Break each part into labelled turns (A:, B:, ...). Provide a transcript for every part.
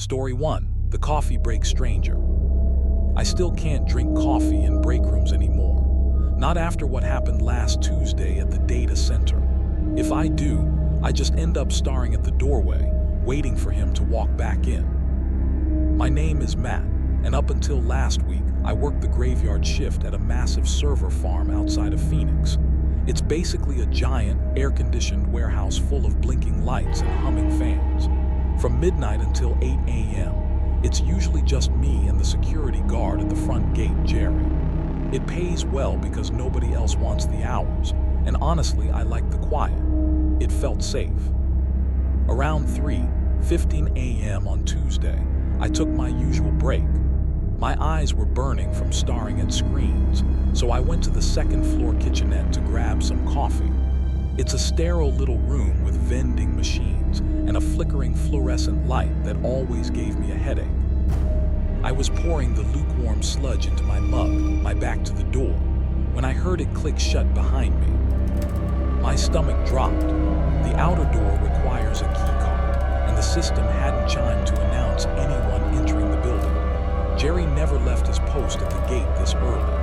A: Story 1. The Coffee Break Stranger. I still can't drink coffee in break rooms anymore. Not after what happened last Tuesday at the data center. If I do, I just end up staring at the doorway, waiting for him to walk back in. My name is Matt, and up until last week, I worked the graveyard shift at a massive server farm outside of Phoenix. It's basically a giant, air-conditioned warehouse full of blinking lights and humming fans. From midnight until 8 a.m., it's usually just me and the security guard at the front gate, Jerry. It pays well because nobody else wants the hours, and honestly, I like the quiet. It felt safe. Around 3:15 a.m. on Tuesday, I took my usual break. My eyes were burning from staring at screens, so I went to the second floor kitchenette to grab some coffee. It's a sterile little room with vending machines and a flickering fluorescent light that always gave me a headache. I was pouring the lukewarm sludge into my mug, my back to the door, when I heard it click shut behind me. My stomach dropped. The outer door requires a key card, and the system hadn't chimed to announce anyone entering the building. Jerry never left his post at the gate this early.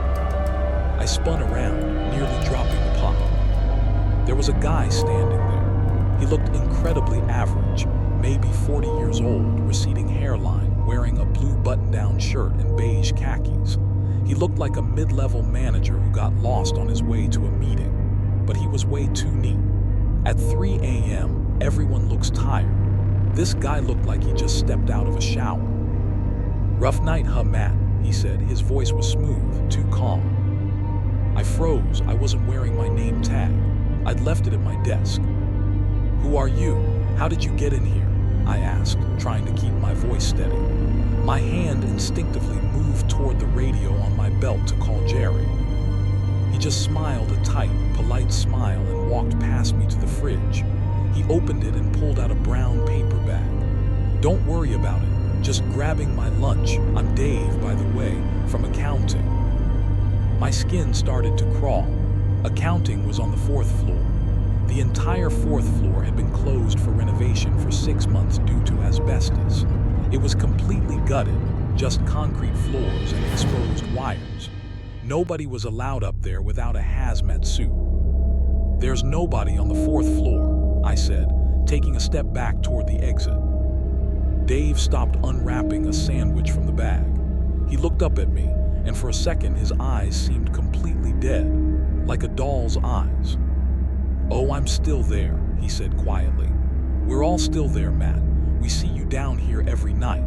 A: I spun around, nearly dropping the pot. There was a guy standing there. He looked incredibly average, maybe 40 years old, receding hairline, wearing a blue button-down shirt and beige khakis. He looked like a mid-level manager who got lost on his way to a meeting, but he was way too neat. At 3 a.m., everyone looks tired. This guy looked like he just stepped out of a shower. "Rough night, huh, Matt?" he said. His voice was smooth, too calm. I froze. I wasn't wearing my name tag. I'd left it at my desk. "Who are you? How did you get in here?" I asked, trying to keep my voice steady. My hand instinctively moved toward the radio on my belt to call Jerry. He just smiled a tight, polite smile and walked past me to the fridge. He opened it and pulled out a brown paper bag. "Don't worry about it. Just grabbing my lunch. I'm Dave, by the way, from accounting." My skin started to crawl. Accounting was on the 4th floor. The entire 4th floor had been closed for renovation for 6 months due to asbestos. It was completely gutted, just concrete floors and exposed wires. Nobody was allowed up there without a hazmat suit. "There's nobody on the 4th floor," I said, taking a step back toward the exit. Dave stopped unwrapping a sandwich from the bag. He looked up at me, and for a second his eyes seemed completely dead, like a doll's eyes. "Oh, I'm still there," he said quietly. "We're all still there, Matt. We see you down here every night."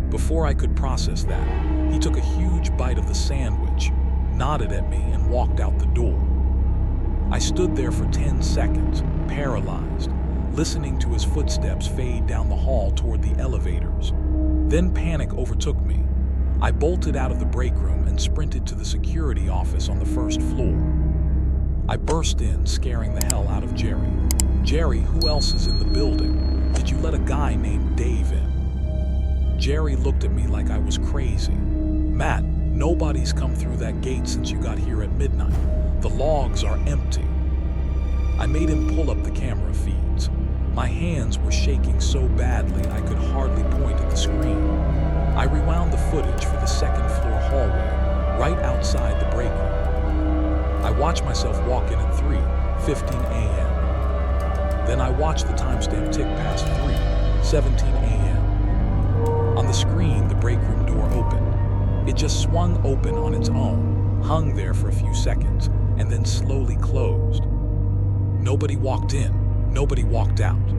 A: Before I could process that, he took a huge bite of the sandwich, nodded at me, and walked out the door. I stood there for 10 seconds, paralyzed, listening to his footsteps fade down the hall toward the elevators. Then panic overtook me. I bolted out of the break room and sprinted to the security office on the 1st floor. I burst in, scaring the hell out of Jerry. "Jerry, who else is in the building? Did you let a guy named Dave in?" Jerry looked at me like I was crazy. "Matt, nobody's come through that gate since you got here at midnight. The logs are empty." I made him pull up the camera feeds. My hands were shaking so badly I could hardly point at the screen. I rewound the footage for the 2nd floor hallway, right outside the break room. I watched myself walk in at 3:15 a.m. Then I watched the timestamp tick past 3:17 a.m. On the screen, the break room door opened. It just swung open on its own, hung there for a few seconds, and then slowly closed. Nobody walked in. Nobody walked out.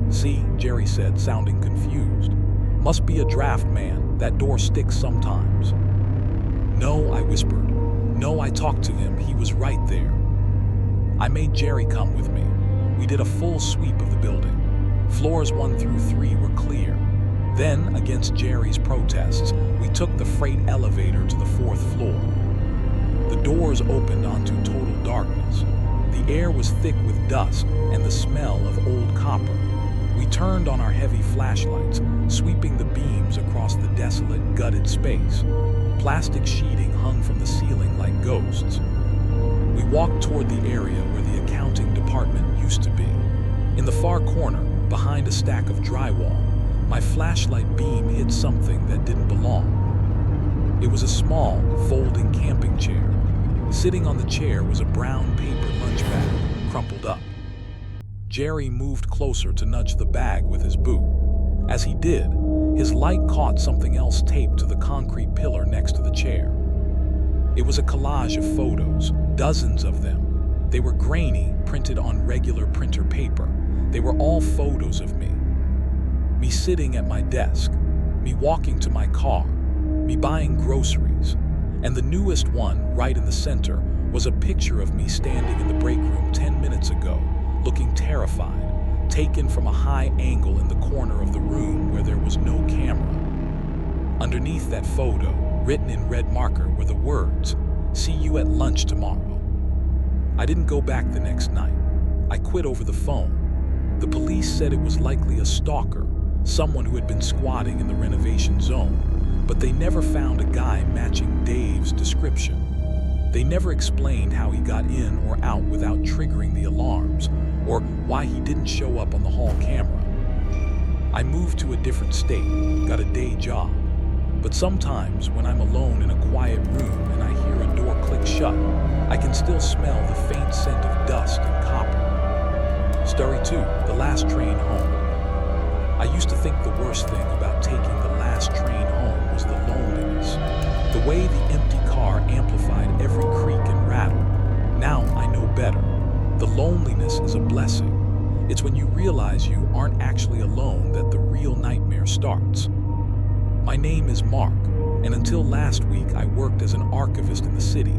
A: "See," Jerry said, sounding confused. "Must be a draft man. That door sticks sometimes." "No," I whispered. "No, I talked to him. He was right there." I made Jerry come with me. We did a full sweep of the building. Floors 1 through 3 were clear. Then, against Jerry's protests, we took the freight elevator to the 4th floor. The doors opened onto total darkness. The air was thick with dust and the smell of old copper. We turned on our heavy flashlights, sweeping the beams across the desolate, gutted space. Plastic sheeting hung from the ceiling like ghosts. We walked toward the area where the accounting department used to be. In the far corner, behind a stack of drywall, my flashlight beam hit something that didn't belong. It was a small, folding camping chair. Sitting on the chair was a brown paper lunch bag, crumpled up. Jerry moved closer to nudge the bag with his boot. As he did, his light caught something else taped to the concrete pillar next to the chair. It was a collage of photos, dozens of them. They were grainy, printed on regular printer paper. They were all photos of me. Me sitting at my desk, me walking to my car, me buying groceries. And the newest one, right in the center, was a picture of me standing in the break room 10 minutes ago, looking terrified, taken from a high angle in the corner of the room where there was no camera. Underneath that photo, written in red marker, were the words, "See you at lunch tomorrow." I didn't go back the next night. I quit over the phone. The police said it was likely a stalker, someone who had been squatting in the renovation zone, but they never found a guy matching Dave's description. They never explained how he got in or out without triggering the alarms, or why he didn't show up on the hall camera. I moved to a different state, got a day job. But sometimes when I'm alone in a quiet room and I hear a door click shut, I can still smell the faint scent of dust and copper. Story 2, the last train home. I used to think the worst thing about taking the last train home was the loneliness. The way the empty car amplified every creak and rattle. Now I know better. The loneliness is a blessing. It's when you realize you aren't actually alone that the real nightmare starts. My name is Mark, and until last week I worked as an archivist in the city.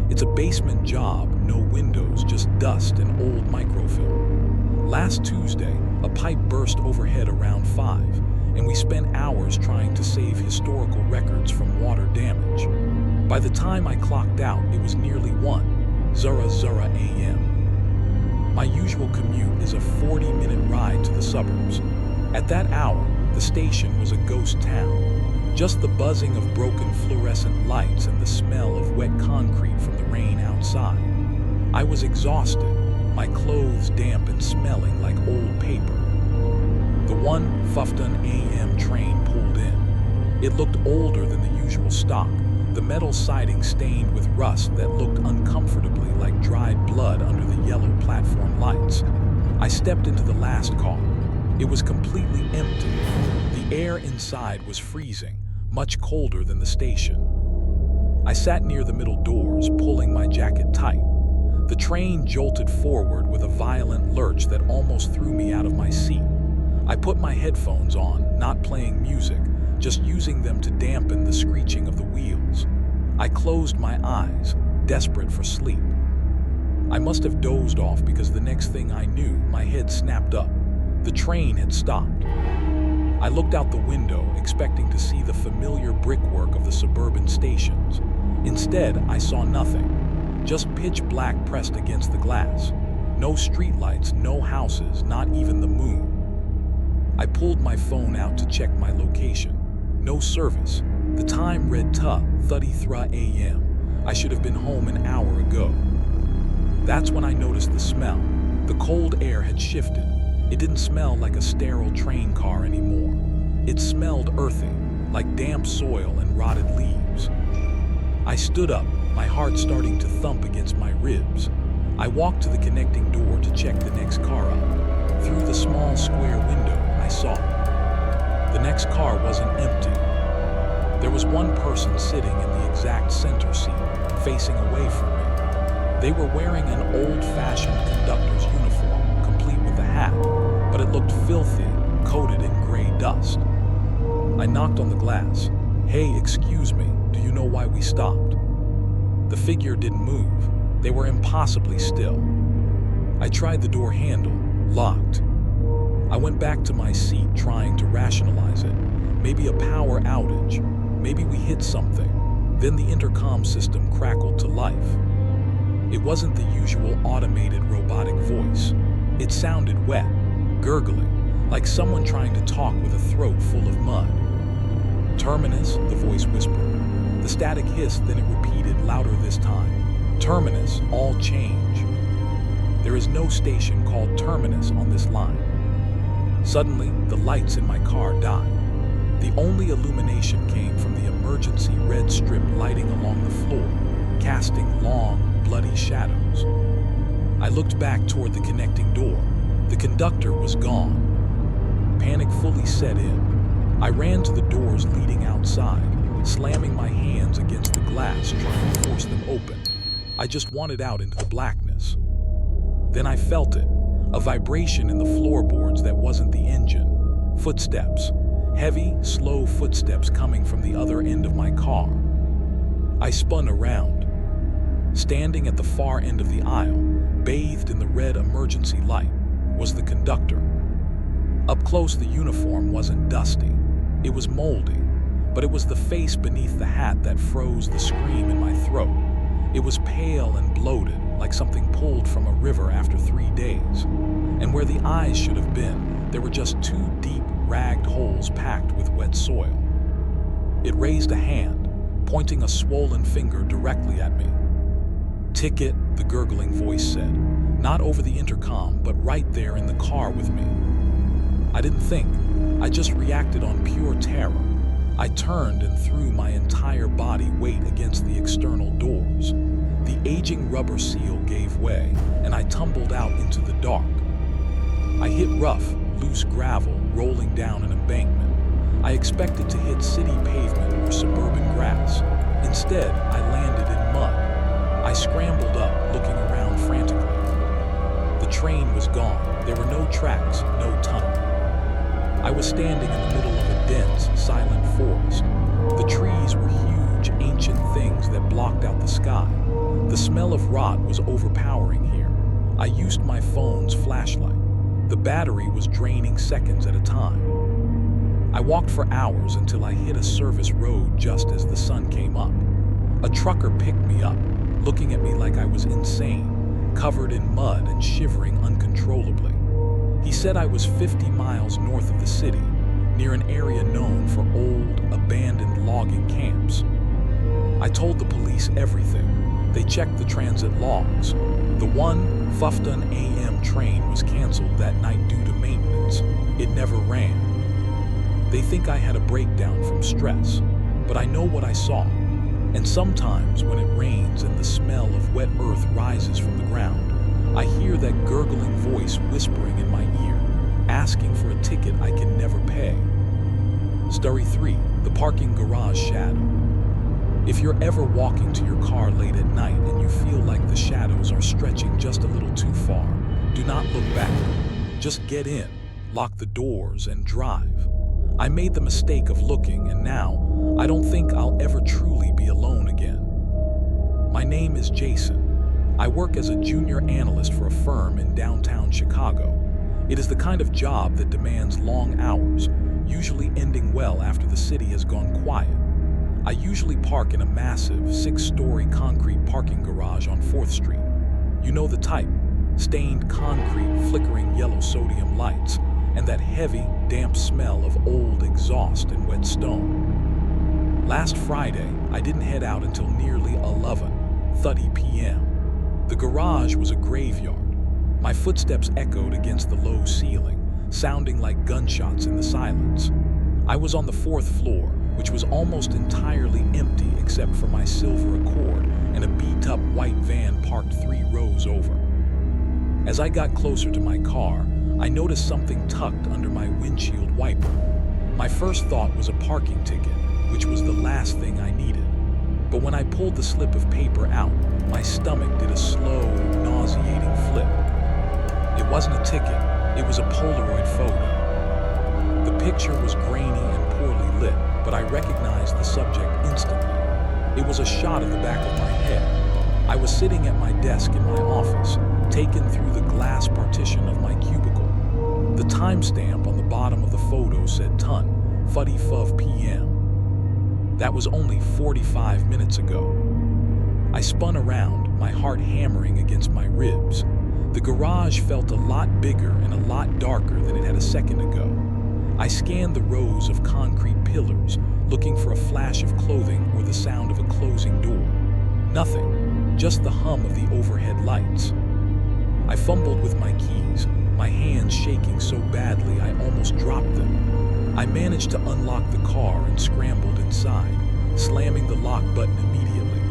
A: It's a basement job, no windows, just dust and old microfilm. Last Tuesday, a pipe burst overhead around 5, and we spent hours trying to save historical records from water damage. By the time I clocked out, it was nearly 1:00 a.m. My usual commute is a 40-minute ride to the suburbs. At that hour, the station was a ghost town. Just the buzzing of broken fluorescent lights and the smell of wet concrete from the rain outside. I was exhausted, my clothes damp and smelling like old paper. The 1:15 a.m. train pulled in. It looked older than the usual stock, the metal siding stained with rust that looked uncomfortably like dried blood under the yellow platform lights. I stepped into the last car. It was completely empty. The air inside was freezing, much colder than the station. I sat near the middle doors, pulling my jacket tight. The train jolted forward with a violent lurch that almost threw me out of my seat. I put my headphones on, not playing music, just using them to dampen the screeching of the wheels. I closed my eyes, desperate for sleep. I must have dozed off because the next thing I knew, my head snapped up. The train had stopped. I looked out the window, expecting to see the familiar brickwork of the suburban stations. Instead, I saw nothing. Just pitch black pressed against the glass. No streetlights, no houses, not even the moon. I pulled my phone out to check my location. No service. The time read 2:33 a.m. I should have been home an hour ago. That's when I noticed the smell. The cold air had shifted. It didn't smell like a sterile train car anymore. It smelled earthy, like damp soil and rotted leaves. I stood up, my heart starting to thump against my ribs. I walked to the connecting door to check the next car up. Through the small square window, I saw it. The next car wasn't empty. There was one person sitting in the exact center seat, facing away from me. They were wearing an old-fashioned conductor's uniform, complete with a hat, but it looked filthy, coated in gray dust. I knocked on the glass. "Hey, excuse me, do you know why we stopped?" The figure didn't move. They were impossibly still. I tried the door handle, locked. I went back to my seat trying to rationalize it. Maybe a power outage. Maybe we hit something. Then the intercom system crackled to life. It wasn't the usual automated robotic voice. It sounded wet, gurgling, like someone trying to talk with a throat full of mud. "Terminus," the voice whispered. The static hissed, then it repeated, louder this time. "Terminus, all change." There is no station called Terminus on this line. Suddenly, the lights in my car died. The only illumination came from the emergency red strip lighting along the floor, casting long, bloody shadows. I looked back toward the connecting door. The conductor was gone. Panic fully set in. I ran to the doors leading outside, slamming my hands against the glass, trying to force them open. I just wanted out into the blackness. Then I felt it, a vibration in the floorboards that wasn't the engine. Footsteps. Heavy, slow footsteps coming from the other end of my car. I spun around. Standing at the far end of the aisle, bathed in the red emergency light, was the conductor. Up close, the uniform wasn't dusty. It was moldy, but it was the face beneath the hat that froze the scream in my throat. It was pale and bloated, like something pulled from a river after 3 days. And where the eyes should have been, there were just 2 deep, ragged holes packed with wet soil. It raised a hand, pointing a swollen finger directly at me. "Ticket," the gurgling voice said, not over the intercom, but right there in the car with me. I didn't think. I just reacted on pure terror. I turned and threw my entire body weight against the external doors. The aging rubber seal gave way, and I tumbled out into the dark. I hit rough, loose gravel rolling down an embankment. I expected to hit city pavement or suburban grass. Instead, I landed in mud. I scrambled up, looking around frantically. The train was gone. There were no tracks, no tunnel. I was standing in the middle of a dense, silent forest. The trees were huge, ancient things that blocked out the sky. The smell of rot was overpowering here. I used my phone's flashlight. The battery was draining seconds at a time. I walked for hours until I hit a service road just as the sun came up. A trucker picked me up, looking at me like I was insane, covered in mud and shivering uncontrollably. He said I was 50 miles north of the city, near an area known for old, abandoned logging camps. I told the police everything. They checked the transit logs. The 1 Fufton AM train was canceled that night due to maintenance. It never ran. They think I had a breakdown from stress, but I know what I saw. And sometimes when it rains and the smell of wet earth rises from the ground, I hear that gurgling voice whispering in my ear, asking for a ticket I can never pay. Story 3, the parking garage shadow. If you're ever walking to your car late at night and you feel like the shadows are stretching just a little too far, do not look back. Just get in, lock the doors, and drive. I made the mistake of looking, and now I don't think I'll ever truly be alone again. My name is Jason. I work as a junior analyst for a firm in downtown Chicago. It is the kind of job that demands long hours, usually ending well after the city has gone quiet. I usually park in a massive 6-story concrete parking garage on 4th Street. You know the type: stained concrete, flickering yellow sodium lights, and that heavy, damp smell of old exhaust and wet stone. Last Friday, I didn't head out until nearly 11:30 p.m. The garage was a graveyard. My footsteps echoed against the low ceiling, sounding like gunshots in the silence. I was on the 4th floor, which was almost entirely empty except for my silver Accord and a beat-up white van parked 3 rows over. As I got closer to my car, I noticed something tucked under my windshield wiper. My first thought was a parking ticket, which was the last thing I needed. But when I pulled the slip of paper out, my stomach did a slow, nauseating flip. It wasn't a ticket, it was a Polaroid photo. The picture was grainy and poorly lit, but I recognized the subject instantly. It was a shot of the back of my head. I was sitting at my desk in my office, taken through the glass partition of my cubicle. The timestamp on the bottom of the photo said 10:45 p.m. That was only 45 minutes ago. I spun around, my heart hammering against my ribs. The garage felt a lot bigger and a lot darker than it had a second ago. I scanned the rows of concrete pillars, looking for a flash of clothing or the sound of a closing door. Nothing, just the hum of the overhead lights. I fumbled with my keys, my hands shaking so badly I almost dropped them. I managed to unlock the car and scrambled inside, slamming the lock button immediately.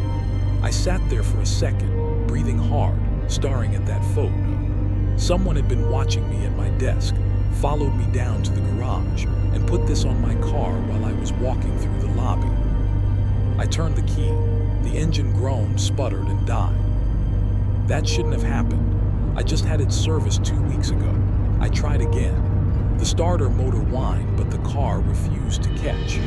A: I sat there for a second, breathing hard, staring at that photo. Someone had been watching me at my desk, followed me down to the garage, and put this on my car while I was walking through the lobby. I turned the key. The engine groaned, sputtered, and died. That shouldn't have happened. I just had it serviced 2 weeks ago. I tried again. The starter motor whined, but the car refused to catch.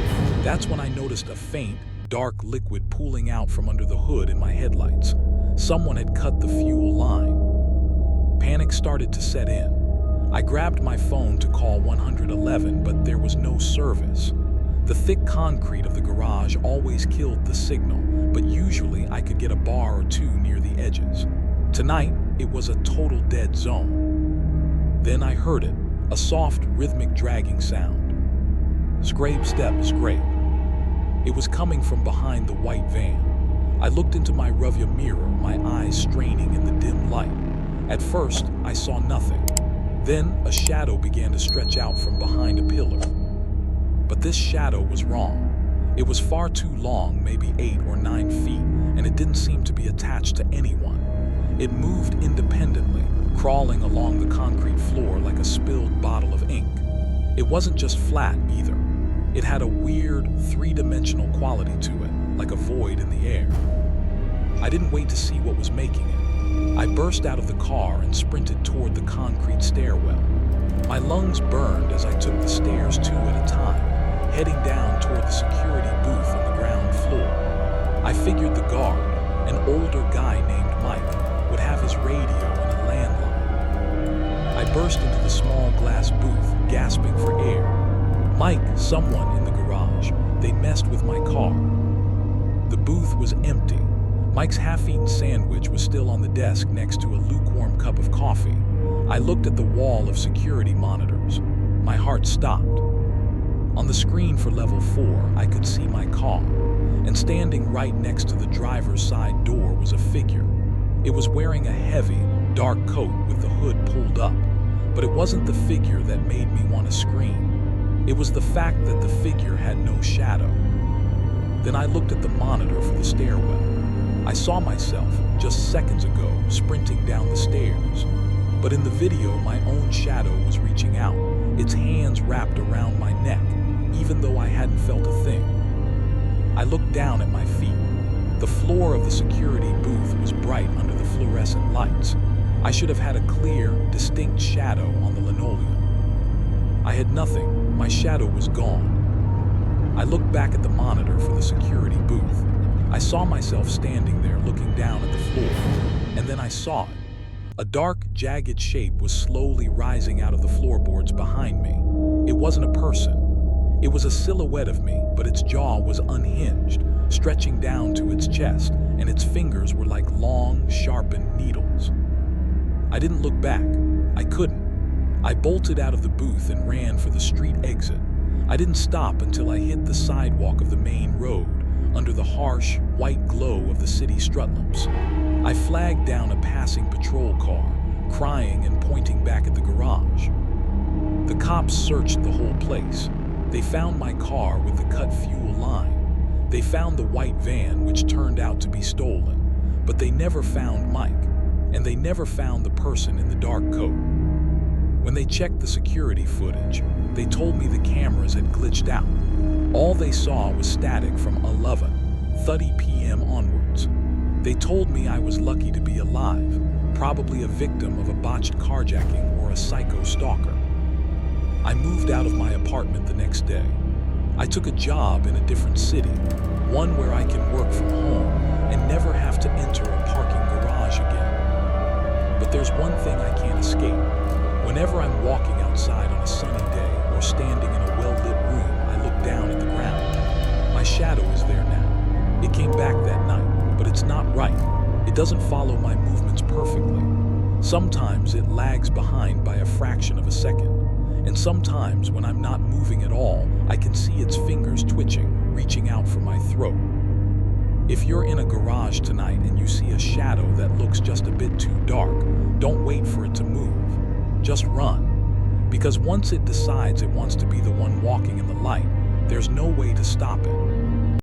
A: That's when I noticed a faint, dark liquid pooling out from under the hood in my headlights. Someone had cut the fuel line. Panic started to set in. I grabbed my phone to call 111, but there was no service. The thick concrete of the garage always killed the signal, but usually I could get a bar or two near the edges. Tonight, it was a total dead zone. Then I heard it, a soft, rhythmic dragging sound. Scrape, step, scrape. It was coming from behind the white van. I looked into my rearview mirror, my eyes straining in the dim light. At first, I saw nothing. Then, a shadow began to stretch out from behind a pillar. But this shadow was wrong. It was far too long, maybe 8 or 9 feet, and it didn't seem to be attached to anyone. It moved independently, crawling along the concrete floor like a spilled bottle of ink. It wasn't just flat either. It had a weird, three-dimensional quality to it, like a void in the air. I didn't wait to see what was making it. I burst out of the car and sprinted toward the concrete stairwell. My lungs burned as I took the stairs 2 at a time, heading down toward the security booth on the ground floor. I figured the guard, an older guy named Mike, would have his radio and a landline. I burst into the small glass booth, gasping for air. Mike, someone in the garage. They'd messed with my car. The booth was empty. Mike's half-eaten sandwich was still on the desk next to a lukewarm cup of coffee. I looked at the wall of security monitors. My heart stopped. On the screen for level 4, I could see my car, and standing right next to the driver's side door was a figure. It was wearing a heavy, dark coat with the hood pulled up, but it wasn't the figure that made me want to scream. It was the fact that the figure had no shadow. Then I looked at the monitor for the stairwell. I saw myself, just seconds ago, sprinting down the stairs. But in the video, my own shadow was reaching out, its hands wrapped around my neck, even though I hadn't felt a thing. I looked down at my feet. The floor of the security booth was bright under the fluorescent lights. I should have had a clear, distinct shadow on the linoleum. I had nothing. My shadow was gone. I looked back at the monitor for the security booth. I saw myself standing there looking down at the floor, and then I saw it. A dark, jagged shape was slowly rising out of the floorboards behind me. It wasn't a person. It was a silhouette of me, but its jaw was unhinged, stretching down to its chest, and its fingers were like long, sharpened needles. I didn't look back. I couldn't. I bolted out of the booth and ran for the street exit. I didn't stop until I hit the sidewalk of the main road, under the harsh, white glow of the city strut lamps. I flagged down a passing patrol car, crying and pointing back at the garage. The cops searched the whole place. They found my car with the cut fuel line. They found the white van, which turned out to be stolen. But they never found Mike, and they never found the person in the dark coat. When they checked the security footage, they told me the cameras had glitched out. All they saw was static from 11:30 p.m. onwards. They told me I was lucky to be alive, probably a victim of a botched carjacking or a psycho stalker. I moved out of my apartment the next day. I took a job in a different city, one where I can work from home and never have to enter a parking garage again. But there's one thing I can't escape. Whenever I'm walking outside on a sunny day or standing in a well-lit room, I look down at the ground. My shadow is there now. It came back that night, but it's not right. It doesn't follow my movements perfectly. Sometimes it lags behind by a fraction of a second. And sometimes when I'm not moving at all, I can see its fingers twitching, reaching out for my throat. If you're in a garage tonight and you see a shadow that looks just a bit too dark, don't wait for it to move. Just run. Because once it decides it wants to be the one walking in the light, there's no way to stop it.